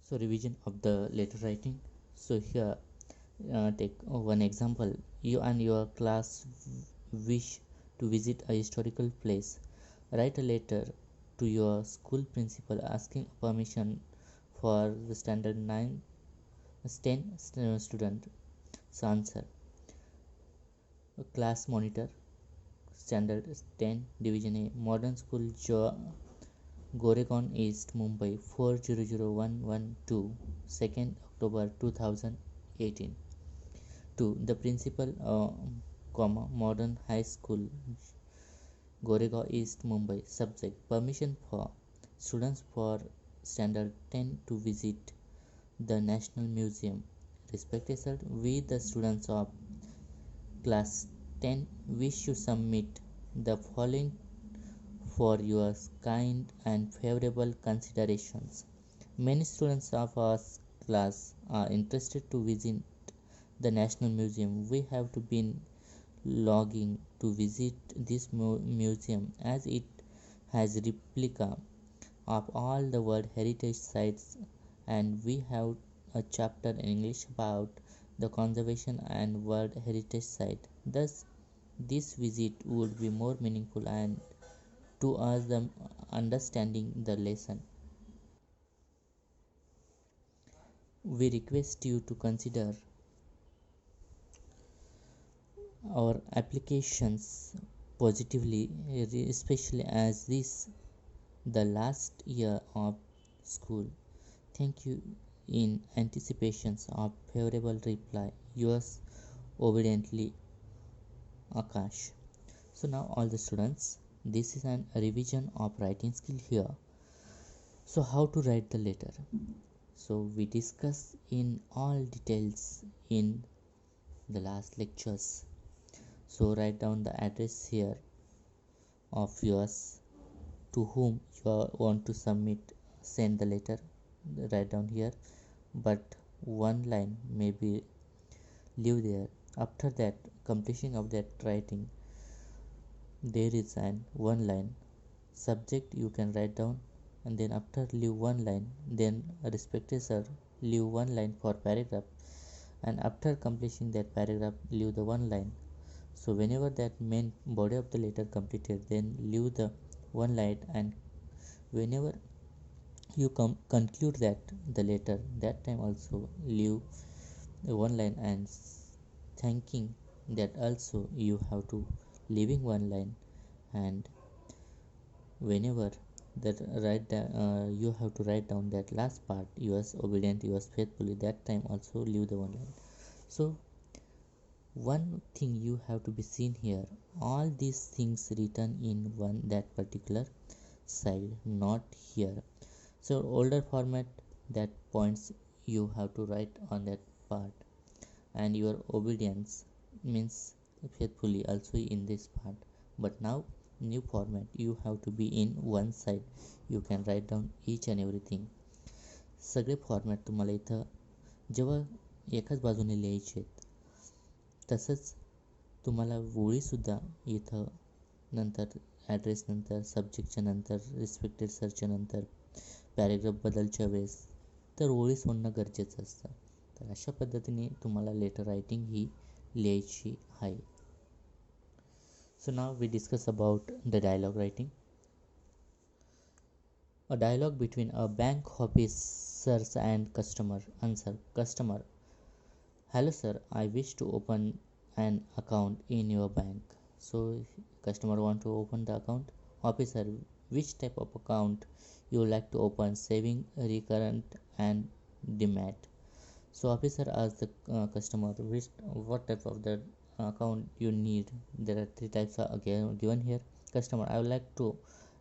So revision of the letter writing. So here, take one example. You and your class wish to visit a historical place. Write a letter to your school principal asking permission for the standard 9 10 student. So answer: a class monitor, standard 10 division A, modern school, Goregaon East, Mumbai 400112, 2nd October 2018. 2. The principal, modern high school, Goregaon East, Mumbai. Subject: permission for students for standard 10 to visit the National Museum. Respected sir, we the students of class 10 wish to submit the following for your kind and favorable considerations. Many students of our class are interested to visit the National Museum. We have to been logging to visit this museum as it has replica of all the World Heritage Sites, and we have a chapter in English about the conservation and World Heritage Site. Thus, this visit would be more meaningful and to us the understanding the lesson. We request you to consider our applications positively, especially as this the last year of school. Thank you in anticipations of favorable reply. Yours obediently, Akash. So now all the students, this is an revision of writing skill here. So how to write the letter? So we discuss in all details in the last lectures. So write down the address here of yours to whom you want to send the letter. Write down here, but one line may be leave there. After that completion of that writing, there is an one line subject you can write down, and then after leave one line, then respected sir leave one line for paragraph, and after completing that paragraph leave the one line. So whenever that main body of the letter completed, then leave the one line, and whenever you conclude that the letter, that time also leave one line, and thanking that also you have to leaving one line, and whenever that you have to write down that last part, yours obedient, yours faithfully, that time also leave the one line. So one thing you have to be seen here, all these things written in one that particular side, not here. So older format, that points you have to write on that part, and your obedience means faithfully also in this part. But now new format, you have to be in one side, you can write down each and everything. सगळे format तुम्हाला इथं जेव्हा एकाच बाजूने लिहायचे आहेत, तसंच तुम्हाला ओळीसुद्धा इथं नंतर ॲड्रेस नंतर सब्जेक्टच्या नंतर रिस्पेक्टेड सरच्या नंतर पॅरेग्राफ बदलच्या वेळेस तर ओळी सोडणं गरजेचं असतं. तर अशा पद्धतीने तुम्हाला लेटर रायटिंग ही लिहायची आहे. So now we discuss about the dialogue writing. A dialogue between a bank officers and customer. Answer: customer: hello sir, I wish to open an account in your bank. So customer want to open the account. Officer: which type of account you like to open, saving, recurrent and demat? So officer asks the customer which what type of the account you need. There are three types are again given here. Customer: I would like to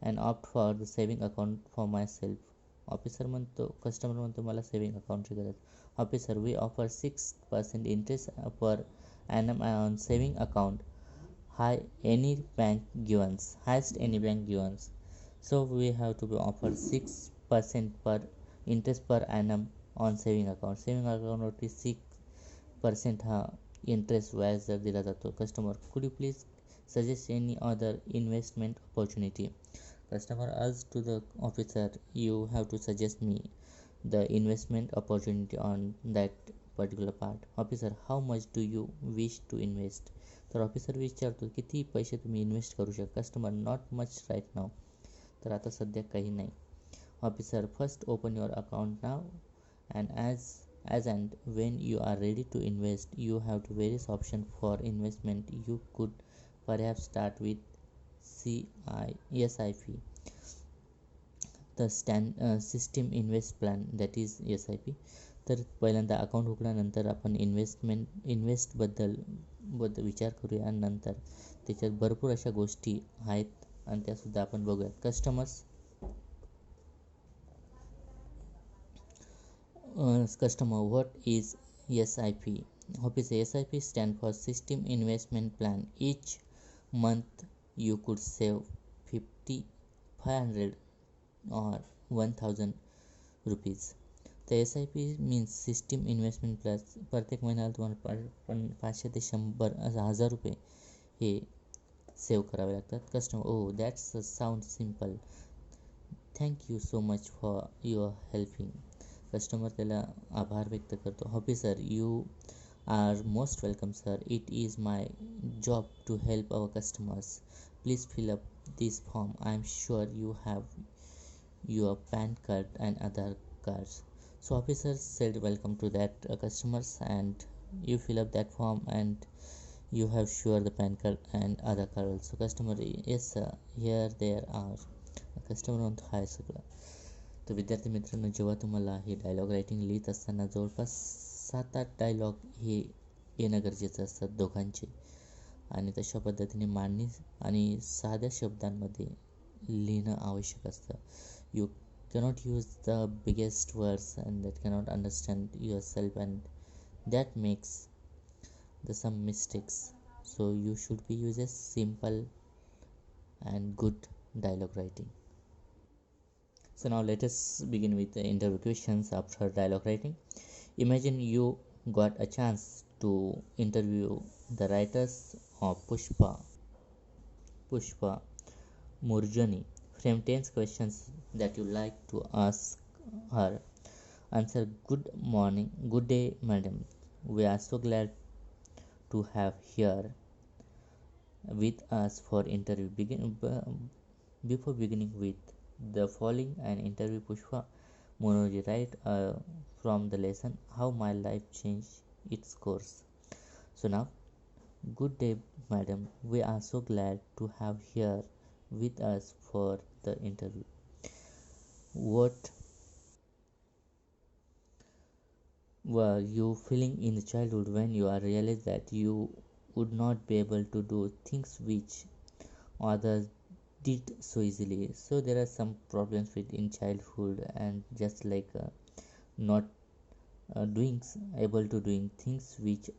and opt for the saving account for myself. Officer म्हणतो, customer म्हणतो मला saving अकाउंटची गरज. Officer: we offer 6% interest पर annum on saving account. High any bank gives, highest any bank gives. So we have to be offered 6% per interest per annum on saving account. Saving अकाउंटवरती 6% हा interest व्याज दर दिला जातो. Customer: could you please suggest any other investment opportunity. Customer asks to the officer, you have to suggest me the investment opportunity on that particular part. Officer, how much do you wish to invest? तर officer विचारतो, किती पैसे तुम्ही invest करू शकता? Customer, not much right now. तर आता सध्या काही नाही. Officer, first open your account now and as and when you are ready to invest, you have various options for investment. You could perhaps start with SIP, the system invest plan, that is SIP. तर पहिल्यांदा account उघडल्यानंतर आपण इन्व्हेस्टबद्दल विचार करूया आणि नंतर त्याच्यात भरपूर अशा गोष्टी आहेत आणि त्यासुद्धा आपण बघूयात. Customer, what is SIP? Office, SIP stand for System Investment Plan. Each month you could save 50, 500 or 1000 rupees. तर SIP means system investment plus. प्रत्येक महिन्याला तुम्हाला 500 ते 100 रुपये हे सेव्ह करावे लागतात. Customer, oh that's sound simple, thank you so much for your helping. Customer त्याला आभार व्यक्त करतो. Officer, you are most welcome sir, it is my job to help our customers. Please fill up this form. I am sure you have your PAN card and other cards. So officer said welcome to that customers, and you fill up that form and you have sure the PAN card and other card also. Customer, yes sir, here there are. Customer म्हणतो हाय सगळं. तर विद्यार्थी मित्रांनो, जेव्हा तुम्हाला हे dialogue writing लिहित असताना जवळपास 7-8 डायलॉग हे येणं गरजेचं असतात दोघांचे, आणि तशा पद्धतीने मांडणी आणि साध्या शब्दांमध्ये लिहिणं आवश्यक असतं. You cannot use the biggest words and that cannot understand yourself, and that makes some mistakes. So you should be use a simple and good dialogue writing. So now let us begin with the interview questions after dialogue writing. Imagine you got a chance to interview the writers of Pushpa Murjani. Frame 10 questions that you like to ask her. Answer: Good morning, good day, madam. We are so glad to have here with us for interview. Before beginning with the following, an interview Pushpa Monoji write from the lesson How My Life Changed Its Course. So now, good day, madam. We are so glad to have here with us for the interview. What were you feeling in the childhood when you are realized that you would not be able to do things which others did so easily? So there are some problems with in childhood, and just like not doing able to doing things which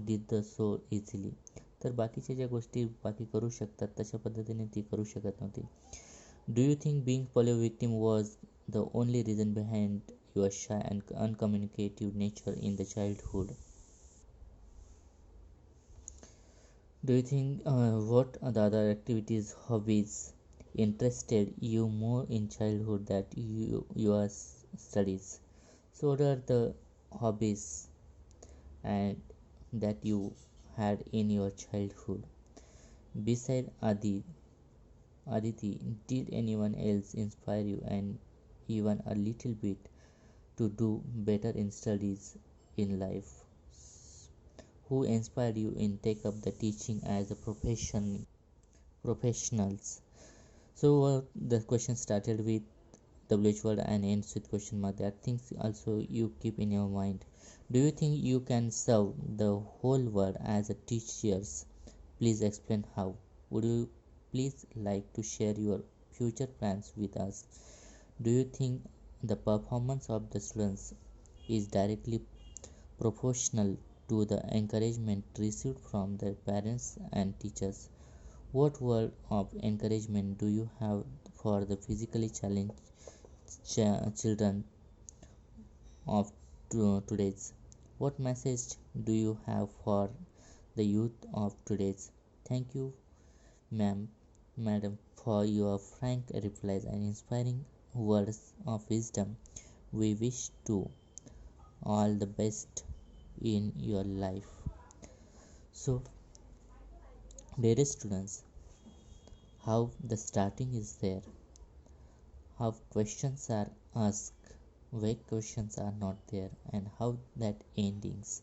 did the so easily. तर बाकीच्या ज्या गोष्टी बाकी करू शकतात तशा पद्धतीने ती करू शकत नव्हती. Do you think being polio victim was the only reason behind your shy and uncommunicative nature in the childhood? Do you think what the other activities, hobbies interested you more in childhood that your studies? So what are the hobbies and that you had in your childhood? Beside Aditi, did anyone else inspire you and even a little bit to do better in studies in life? Who inspired you in take up the teaching as a professionals? So the question started with WH word and ends with question mark. That things also you keep in your mind. Do you think you can serve the whole world as a teachers? Please explain how. Would you please like to share your future plans with us? Do you think the performance of the students is directly proportional to the encouragement received from their parents and teachers? What word of encouragement do you have for the physically challenged children of today's? What message do you have for the youth of today's? Thank you, madam, for your frank replies and inspiring words of wisdom. we wish to all the best in your life. So, dear students, how the starting is there, how questions are asked, why questions are not there, and how that endings.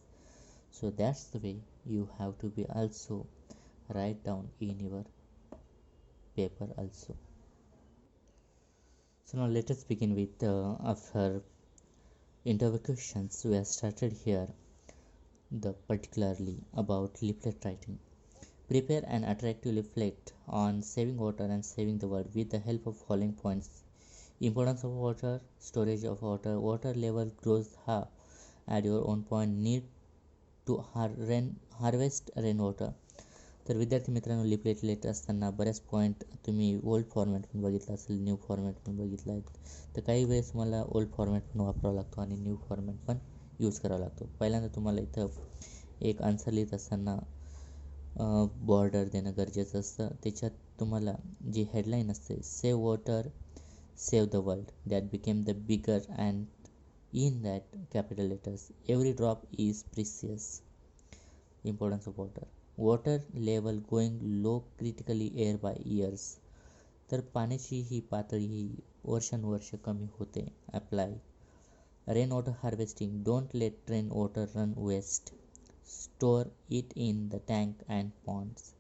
So that's the way you have to be also write down in your paper also. So now let us begin with after interview questions. We have started here the particularly about leaflet writing. Prepare an attractive leaflet on saving water and saving the world with the help of following points: importance of water, storage of water, water level grows half at your own point, need to harvest rainwater. तर विद्यार्थी मित्रांनो, leaflet late असताना बऱ्याच point तुम्ही old format पण बघितला असेल, new format पण बघितला आहे. तर काही वेळेस मला ओल्ड फॉर्मॅट पण वापरावा लागतो आणि न्यू फॉर्मॅट पण यूज करावा लागतो. पहिल्यांदा तुम्हाला इथं एक आन्सर लिहित असताना बॉर्डर देणं गरजेचं असतं. त्याच्यात तुम्हाला जी हेडलाईन असते, save water save the world, that became the bigger and in that capital letters, every drop is precious. Importance of water, water level going low critically air by years. तर पाण्याची ही पातळी ही वर्षानुवर्ष कमी होते. Apply rain water harvesting, don't let rain water run waste, store it in the tank and ponds,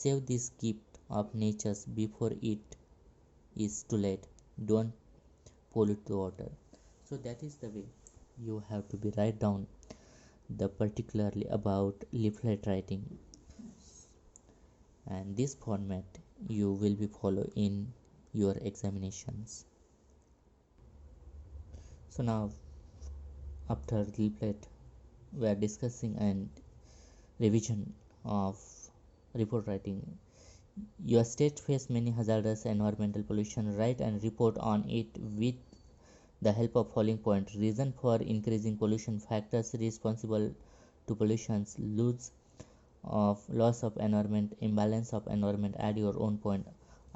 save this gift of natures before it is too late, don't pollute the water. So that is the way you have to be write down the particularly about leaflet writing, and this format you will be follow in your examinations. So now after leaflet we are discussing and revision of report writing. Your state face many hazardous environmental pollution, write and report on it with the help of following point: reason for increasing pollution, factors responsible to pollutions, loss of environment, imbalance of environment, add your own point,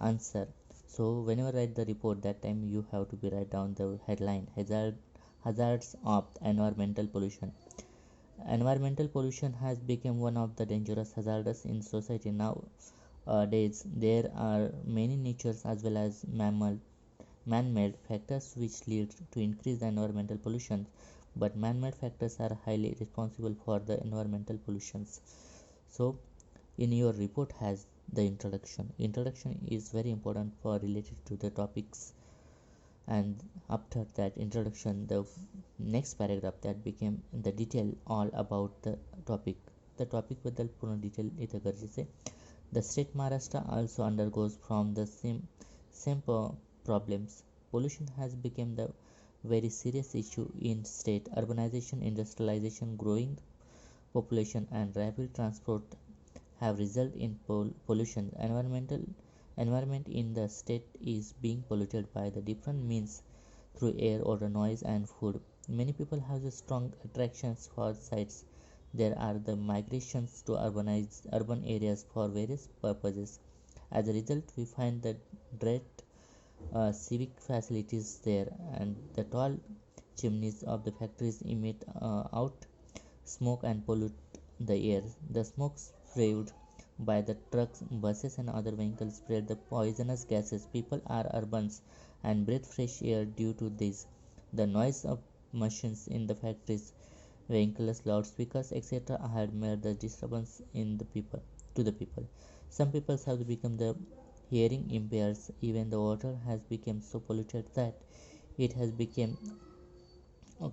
answer. So whenever write the report, that time you have to be write down the headline: hazards of environmental pollution. Environmental pollution has become one of the dangerous hazards in society nowadays. There are many natures as well as man-made factors which lead to increased environmental pollution, but man-made factors are highly responsible for the environmental pollutions. So in your report has the introduction is very important for related to the topics, and after that introduction the next paragraph that became the detail all about the topic बद्दल पूर्ण detail इथं गरजेचे. The state Maharashtra also undergoes from the same problems. Pollution has become the very serious issue in state. Urbanization, industrialization, growing population and rapid transport have resulted in pollution. Environment in the state is being polluted by the different means through air, water, noise and food. Many people have a strong attractions for sites. There are the migrations to urban areas for various purposes. As a result, we find that dread civic facilities there, and the tall chimneys of the factories emit out smoke and pollute the air. The smoke spewed by the trucks, buses and other vehicles spread the poisonous gases. People are urbans and breathe fresh air due to this. The noise of machines in the factories, vehicles, loudspeakers, etc. had made the disturbance in the people to the people. Some people have become the hearing impaired. Even the water has become so polluted that it has become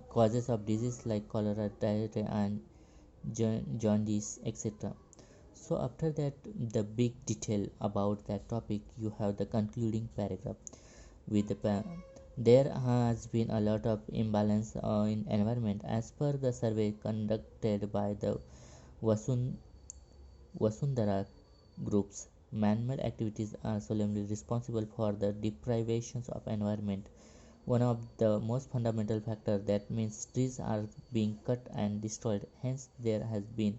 causes of disease like cholera, diarrhea and jaundice, etc. So after that the big detail about that topic, you have the concluding paragraph with there has been a lot of imbalance in environment. As per the survey conducted by the Vasundhara groups, man-made activities are solemnly responsible for the deprivations of environment. One of the most fundamental factors, that means trees are being cut and destroyed, hence there has been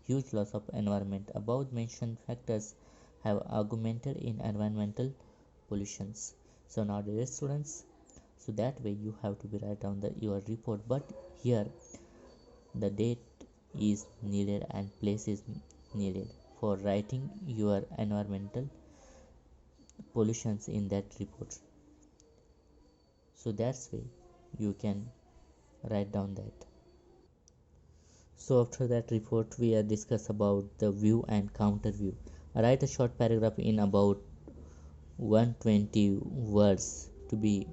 huge loss of environment. Above mentioned factors have augmented in environmental pollutions. So now dear students, So that way you have to be write down your report, but here the date is needed and place is needed for writing your environmental pollutions in that report. So that's way you can write down that. So after that report we are discuss about the view and counter view. Write a short paragraph in about 120 words to be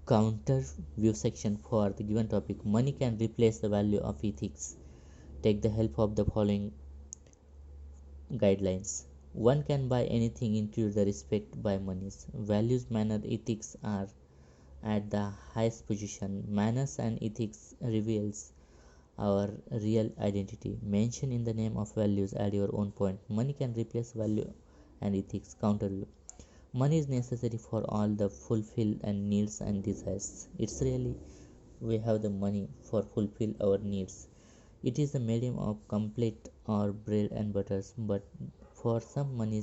counter view section for the given topic. Money can replace the value of ethics. Take the help of the following guidelines. One can buy anything into the respect by monies. Values, manner, ethics are at the highest position. Manners and ethics reveals our real identity. Mention in the name of values, add your own point. Money can replace value and ethics. Counter view. Money is necessary for all the fulfill and needs and desires. It's really we have the money for fulfill our needs. It is the medium of complete our bread and butters, but for some money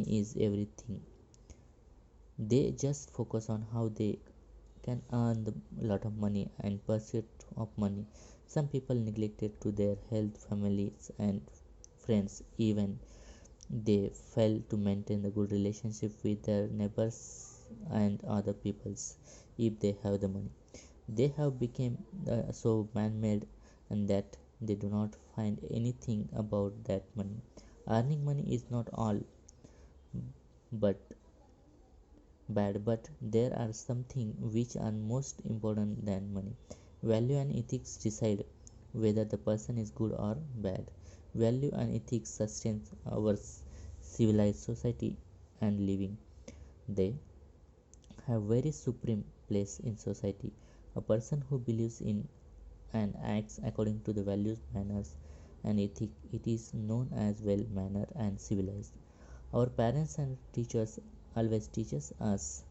is everything. They just focus on how they can earn the lot of money and pursuit of money. Some people neglected to their health, families and friends, even they fail to maintain a good relationship with their neighbors and other peoples if they have the money. They have become so man-made and that they do not find anything about that money. Earning money is not all but bad, but there are something which are most important than money. Value and ethics decide whether the person is good or bad. Value and ethics sustain our civilized society and living. They have very supreme place in society. A person who believes in and acts according to the values, manners, and ethic, it is known as well mannered and civilized. Our parents and teachers always teaches us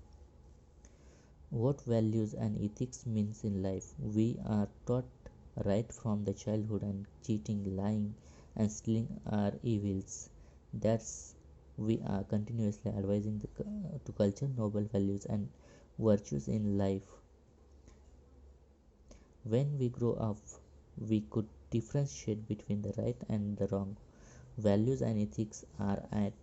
what values and ethics means in life. We are taught right from the childhood and cheating, lying, and stealing are evils. That's we are continuously advising to culture noble values and virtues in life. When we grow up, we could differentiate between the right and the wrong. Values and ethics are at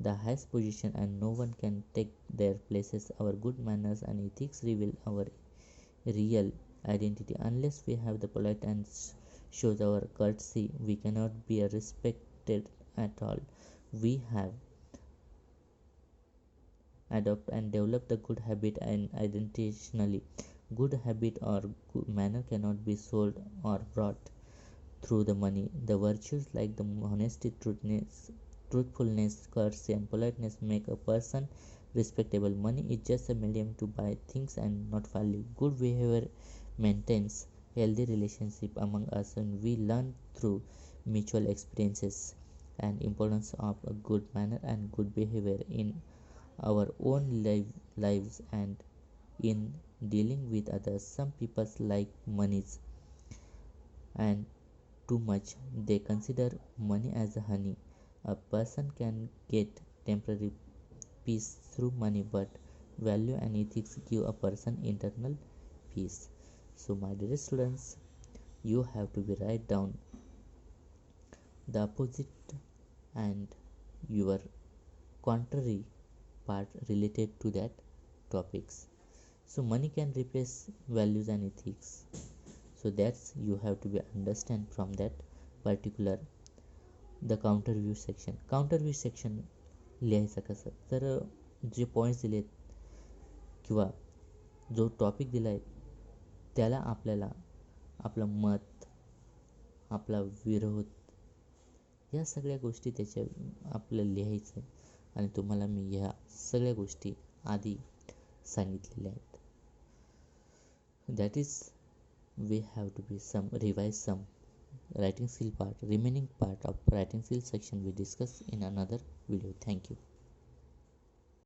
the highest position and no one can take their places. Our good manners and ethics reveal our real identity. Unless we have the polite and shows our courtesy, we cannot be respected at all. We have adopt and develop the good habit and intentionally. Good habit or good manner cannot be sold or brought through the money. The virtues like the honesty, truthfulness, courtesy, and politeness make a person respectable. Money is just a medium to buy things and not value. Good behavior maintains healthy relationship among us, and we learn through mutual experiences and importance of a good manner and good behavior in our own lives and in dealing with others. Some people like monies and too much. They consider money as a honey. A person can get temporary peace through money, but value and ethics give a person internal peace. So, my dear students, you have to be write down the opposite and your contrary part related to that topics. So, money can replace values and ethics. So that's you have to be understand from that particular the counter view section. Counter view section लिहायचं कसं तर जे points दिलेत किंवा जो topic दिला आहे त्याला आपल्याला आपलं मत, आपला विरोध या सगळ्या गोष्टी त्याच्या आपल्याला लिहायचं आहे आणि तुम्हाला मी ह्या सगळ्या गोष्टी आधी सांगितलेल्या आहेत. That is we have to be some revise some writing skill part. Remaining part of writing skill section we discuss in another video. Thank you.